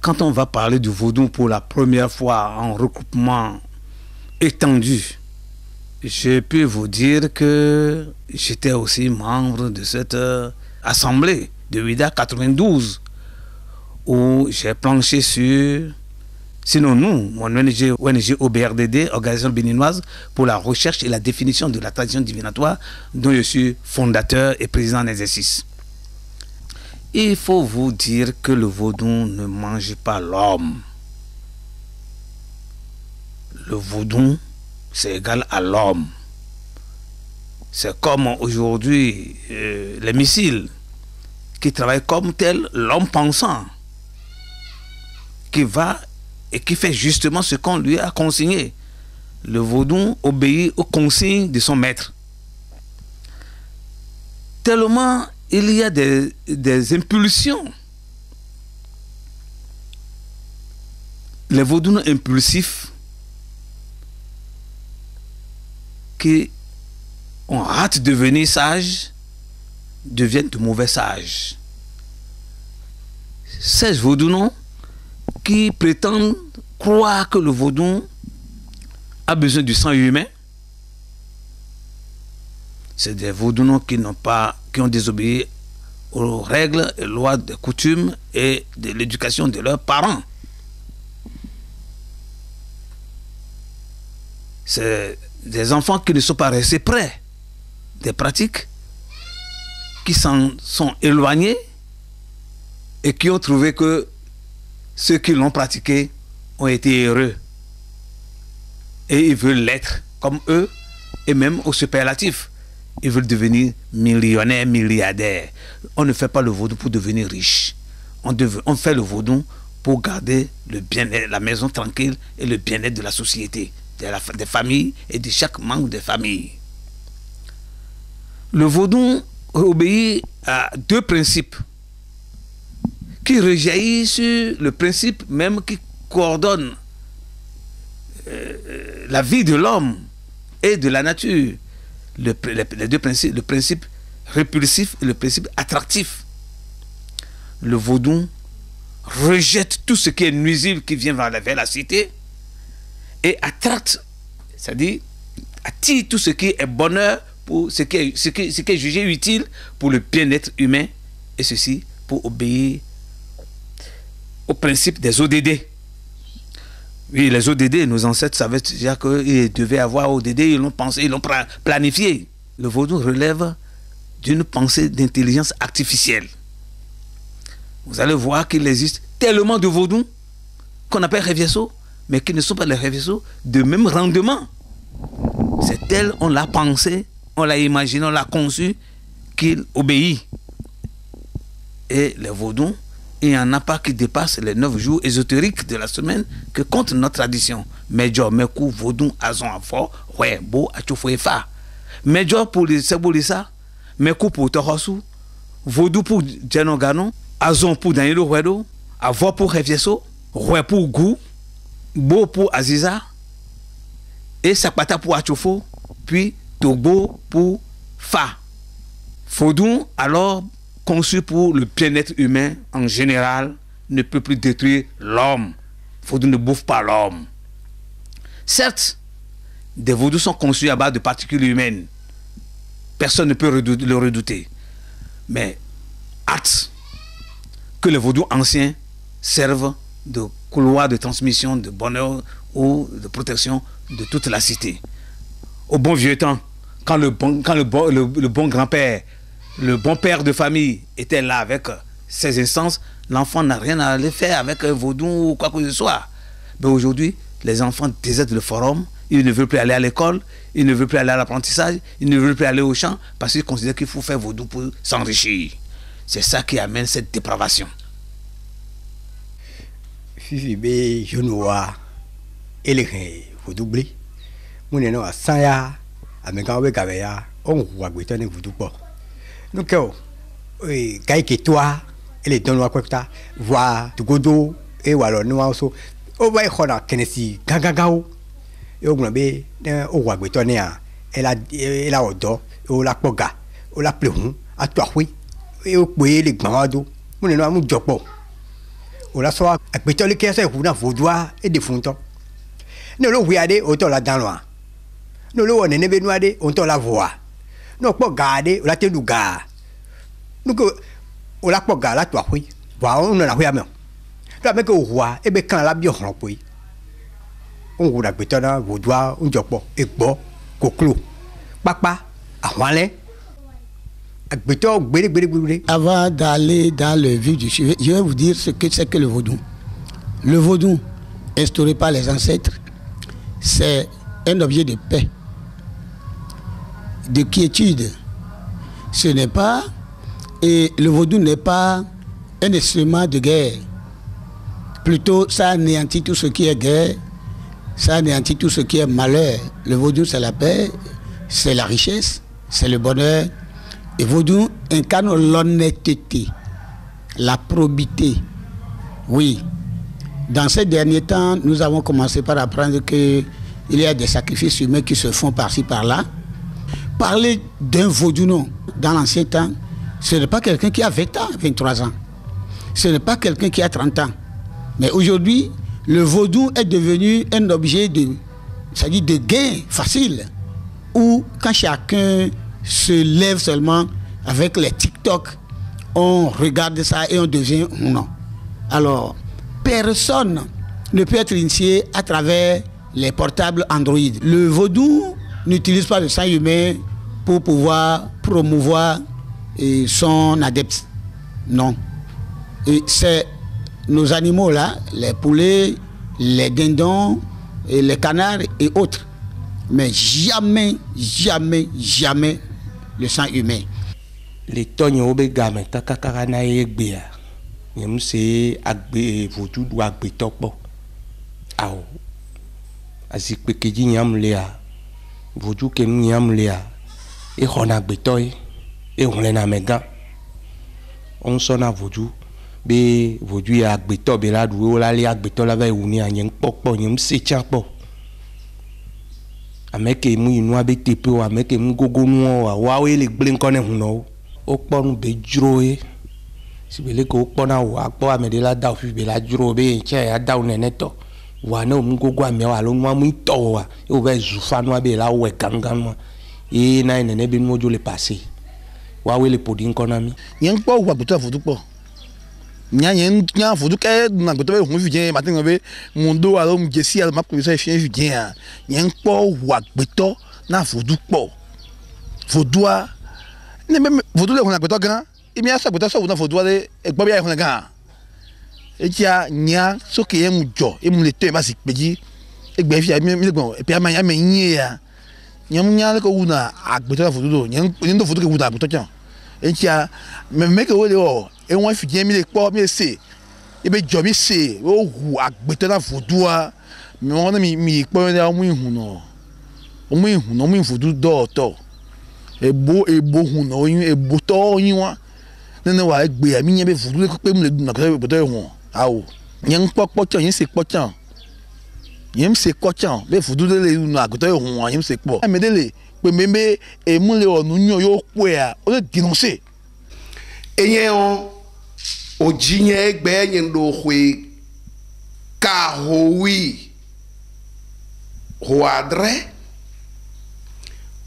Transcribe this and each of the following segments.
quand on va parler du vaudou pour la première fois en regroupement étendu, je peux vous dire que j'étais aussi membre de cette assemblée de Ouida 92 où j'ai planché sur, sinon nous, mon ONG OBRDD, Organisation béninoise pour la recherche et la définition de la tradition divinatoire, dont je suis fondateur et président en exercice. Il faut vous dire que le vaudou ne mange pas l'homme. Le vaudou, c'est égal à l'homme. C'est comme aujourd'hui les missiles qui travaillent comme tel l'homme pensant, qui va et qui fait justement ce qu'on lui a consigné. Le vaudou obéit aux consignes de son maître. Tellement il y a des impulsions. Les vaudous impulsifs qui ont hâte de devenir sages deviennent de mauvais sages. Ces vaudous qui prétendent croire que le vaudou a besoin du sang humain, c'est des vaudous qui ont désobéi aux règles et lois de coutume et de l'éducation de leurs parents. C'est des enfants qui ne sont pas restés près des pratiques, qui s'en sont éloignés et qui ont trouvé que ceux qui l'ont pratiqué ont été heureux. Et ils veulent l'être comme eux, et même au superlatif. Ils veulent devenir millionnaires, milliardaires. On ne fait pas le vaudou pour devenir riche. On fait le vaudou pour garder le bien-être, la maison tranquille et le bien-être de la société, des familles et de chaque membre des familles. Le vaudou obéit à deux principes qui rejaillissent sur le principe même qui coordonne la vie de l'homme et de la nature. Les deux principes, le principe répulsif et le principe attractif. Le vaudou rejette tout ce qui est nuisible qui vient vers la cité et attracte, c'est-à-dire attire tout ce qui est bonheur, pour ce qui est jugé utile pour le bien-être humain, et ceci pour obéir au principe des ODD. Oui, les ODD, nos ancêtres savaient déjà qu'ils devaient avoir ODD, ils l'ont pensé, ils l'ont planifié. Le vaudou relève d'une pensée d'intelligence artificielle. Vous allez voir qu'il existe tellement de vaudou qu'on appelle revieso, mais qui ne sont pas les revieso de même rendement. C'est tel, on l'a pensé, on l'a imaginé, on l'a conçu, qu'il obéit. Et les vaudous, il n'y en a pas qui dépassent les 9 jours ésotériques de la semaine que compte notre tradition. Medjo, Mekou, Vaudou, Azon, Afo, Ouais, Bo, Achofouefa. Medjo pour les Sebolissa, Mekou pour Torosu, Vaudou pour Djanogano, Azon pour Danielo Huedo, Avo pour Revieso, Ouais pour Gou, Bo pour Aziza, et Sakpata pour Achofo, puis Togo pour Fa. Vaudou, alors, conçu pour le bien-être humain en général, ne peut plus détruire l'homme. Vaudou ne bouffe pas l'homme. Certes, des vaudous sont conçus à base de particules humaines. Personne ne peut le redouter. Mais hâte que les vaudous anciens servent de couloir de transmission de bonheur ou de protection de toute la cité. Au bon vieux temps, quand le bon grand-père, le bon père de famille était là avec ses instances, l'enfant n'a rien à aller faire avec un vaudou ou quoi que ce soit. Mais aujourd'hui, les enfants désertent le forum, ils ne veulent plus aller à l'école, ils ne veulent plus aller à l'apprentissage, ils ne veulent plus aller au champ parce qu'ils considèrent qu'il faut faire vaudou pour s'enrichir. C'est ça qui amène cette dépravation. Fifi be jonoa ele vaudou blé. Mon a saya amekawe kabeya on wa gwetane vaudou po. Donc, toi, et les dons noirs, voir du godo, et voilà, nous aussi, on va y avoir Kennedy, Gagagao, et on va bien, on va bétonner, elle a odo, on la poga, on la pleuron, à toi, oui, et on peut les grands, on est là, mon jopo. o la so agbeto le kese hu na vodua e de funto no lo wiade o to la danwa no lo wona ne be nuade o to la voa no po gade o la te luga no ko o la po gala to ahui wa o no la hu ame la me ko wa e be kan la bi ohun po yi on wo agbeto na vodua o jopo egbo koklo papa awale. Avant d'aller dans le vif du sujet, je vais vous dire ce que c'est que le vaudou. Le vaudou, instauré par les ancêtres, c'est un objet de paix, de quiétude. Ce n'est pas, et le vaudou n'est pas un instrument de guerre. Plutôt, ça anéantit tout ce qui est guerre, ça anéantit tout ce qui est malheur. Le vaudou, c'est la paix, c'est la richesse, c'est le bonheur. Et vaudou incarne l'honnêteté, la probité. Oui. Dans ces derniers temps, nous avons commencé par apprendre qu'il y a des sacrifices humains qui se font par-ci, par-là. Parler d'un vaudou, non, dans l'ancien temps, ce n'est pas quelqu'un qui a 20 ans, 23 ans. Ce n'est pas quelqu'un qui a 30 ans. Mais aujourd'hui, le vaudou est devenu un objet c'est-à-dire de gain facile. Où quand chacun se lève seulement avec les TikTok, on regarde ça et on devient non. Alors, personne ne peut être initié à travers les portables Android. Le vaudou n'utilise pas le sang humain pour pouvoir promouvoir son adepte. Non. Et c'est nos animaux là, les poulets, les dindons, et les canards et autres. Mais jamais, jamais, jamais le sang humain. Les tonnes au bégame, takakana et gbea. Yem se agbe votu do agbe topo. Aw. Azikpe keji nyam lea. Votu ke nyam lea. E khona agbe toy. E on lena mega. On sona votu. Be votu ya agbe to be la du o la le agbe to la va uni anyen pokpo yem se chapo. Ameke mu inu abete pe o ameke mu gogo nu o wa we le gble nkan ne huno o ponu be jroe sibele ko pona wa po amede la da ofi be la jro be nche ya da uneneto wa na mu gogo ame wa lo mu to wa o be zufa nu abe la we gangan e na nene be nu ojo le passer wa we le podi nkan na mi yen po wa buto fodu po nya fodu ke na goto be hu fidien matin be mundo alo mjesi alo ma professeur fien fidien yen po wa gbeto na fodu po fodua ne me fodu le hu na gbeto gan imi asa gbeto so na fodua le egbo bia hu na gan e tia nya so ke yen jo e mu le te ba si peji egbe fi mi le gbon e pe ama ya me yin ya nya le ko hu na agbeto na fodu do yen ndo fodu ke hu na gbeto chan e tia me ke wo le o et on fait bien les porcs mais c'est et ben job c'est o hu agbeto na vodua mais on mi po na mu hu no mu vodu do to ebo hu no yin ebo to yin wa nene wa egbe mi yen be vodu pe mu le na ko be to hu awo yen popo chan yen se po chan yen se ko chan be vodu le na agbeto hu yen se po amedele pe membe e mu le onu yan yo po ya o le dénoncer Eyen o jinye egbe yen do hwe ka houi hoadre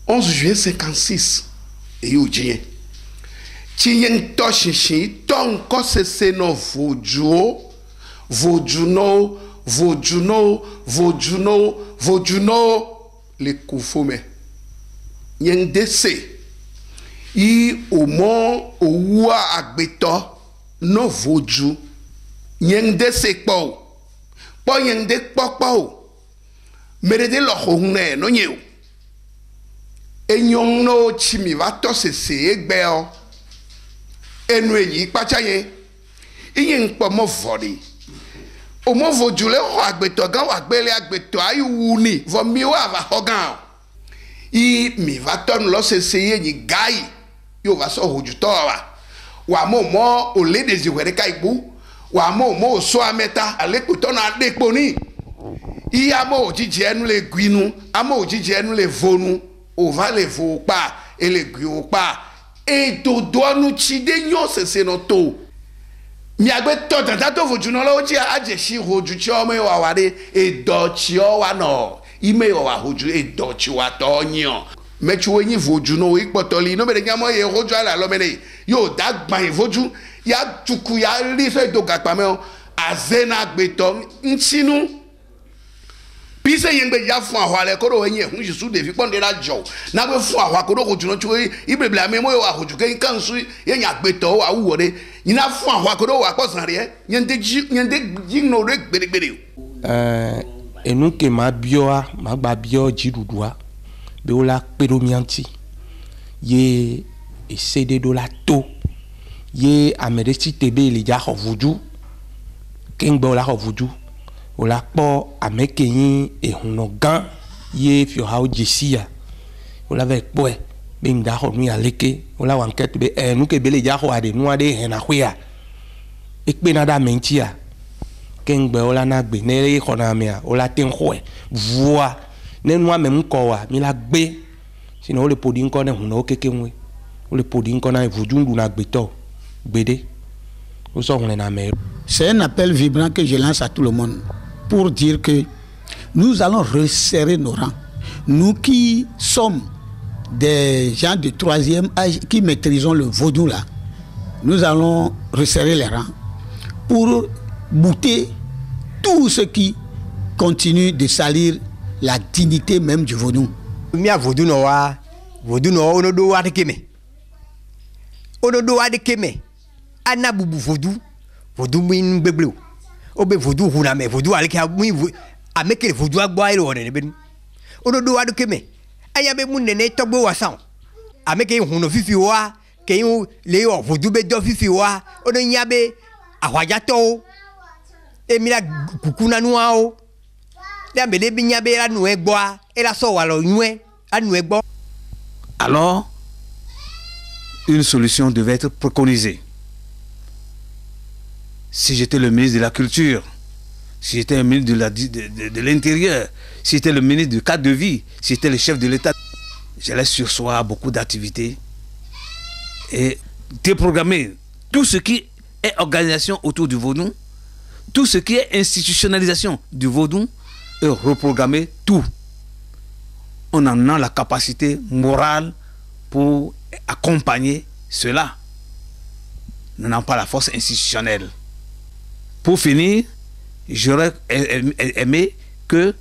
11 juillet 56 e o jinye chiyen to shinshi ton ko se no vojuno le kufume yen dese I omo owa agbeto no voju yen de se po yen de po mere de lo hunne no nyu enyon no chimi va to se egbe o enu eyi pacha yen iyen po mo vori o mo voju le ho agbeto gan wa gbele agbeto ayu wuni vo mi wa va hogan I mi va ton lo se yen gai yo va so hojuto wa mo o le de ziwere ka igbu wa mo so ameta alekuto na depo ni iya mo ojiji enu le gwinu amo ojiji enu le vonu o va le vo pa ele gwi o pa e dodo anu chi de nyo se no to miagbe tɔ tata to vodzu nɔ la wo dzi adze si vodzu tsi wɔme wa wa ɖe edɔ tsi wa nɔ ime wa vodzu edɔ tsi wa tɔ nyiɔ mɛtsi wo nyi vodzu nɔ wo ikpɔtɔli n'o bɛ de nyamɔ ye vodzu ala lɔmɛ ne yóò da gbã ye vodzu ya tuku ya li fɛ do gakpa mɛ o azena gbetɔ ŋtsinu pise yengbe ya fún ahwa le ko do yin ehun jisu de fi pon de la jo na gbe fún ahwa ko do ko juno chu ibleble ame mo wa hoju ke kan su yen agbeto wa wuwo de yin na fún ahwa ko do wa posan re yen de jigno re gbere enu ke ma bioa ma gba bio jidudua be o la pedo mianti ye essayer de la to ye ameresi tebe le ja hovuju kengbe o la hovuju o la kpɔ ame ke nyi ehunɔ gã ye fiɔhawo dzesia o la va kpɔe be ŋda xɔ nu ya leke o la wa ŋkɛ to be nu ke be le dza xɔ aɖe nu aɖe hɛna xoea ekpena ɖe ame ŋutia kengbe o la na gbe ne ye xɔna amea o la te ŋu xɔe vua ne nua me ŋkɔ wa mi la gbe sinɔ o le ƒo ɖi ŋkɔ ne hunɔwo keke ŋue o le ƒo ɖi ŋkɔ na vodzu ɖuna gbetɔ gbeɖe o sɔ ŋlẽ na ame. C'est un appel vibrant que je lance à tout le monde pour dire que nous allons resserrer nos rangs. Nous qui sommes des gens de troisième âge, qui maîtrisons le vaudou là, nous allons resserrer les rangs pour bouter tout ce qui continue de salir la dignité même du vaudou. Mia vaudou no ono do wa de keme. Ono do wa de keme. Ana bubu vaudou min gbegble o be vaudou huna me vaudou ale ka mu ameke vaudou agbo ayi lo ne benu ono do adu keme aya be mu nene togbo wasan ameke huno fifi wa ke le o vaudou be do fifi wa ono nya be ahwaja to e mi la kukuna nu a o le be le bi nya be la nu egbo a e la so wa lo nue anu egbo. Alors une solution devait être préconisée. Si j'étais le ministre de la Culture, si j'étais le ministre de l'Intérieur, si j'étais le ministre du cadre de vie, si j'étais le chef de l'État, j'allais surseoir beaucoup d'activités et déprogrammer tout ce qui est organisation autour du vaudou, tout ce qui est institutionnalisation du vaudou et reprogrammer tout. On en a la capacité morale pour accompagner cela. Nous n'avons pas la force institutionnelle. Pour finir, j'aurais aimé que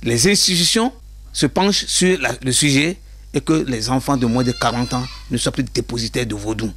les institutions se penchent sur le sujet et que les enfants de moins de 40 ans ne soient plus dépositaires de vaudou.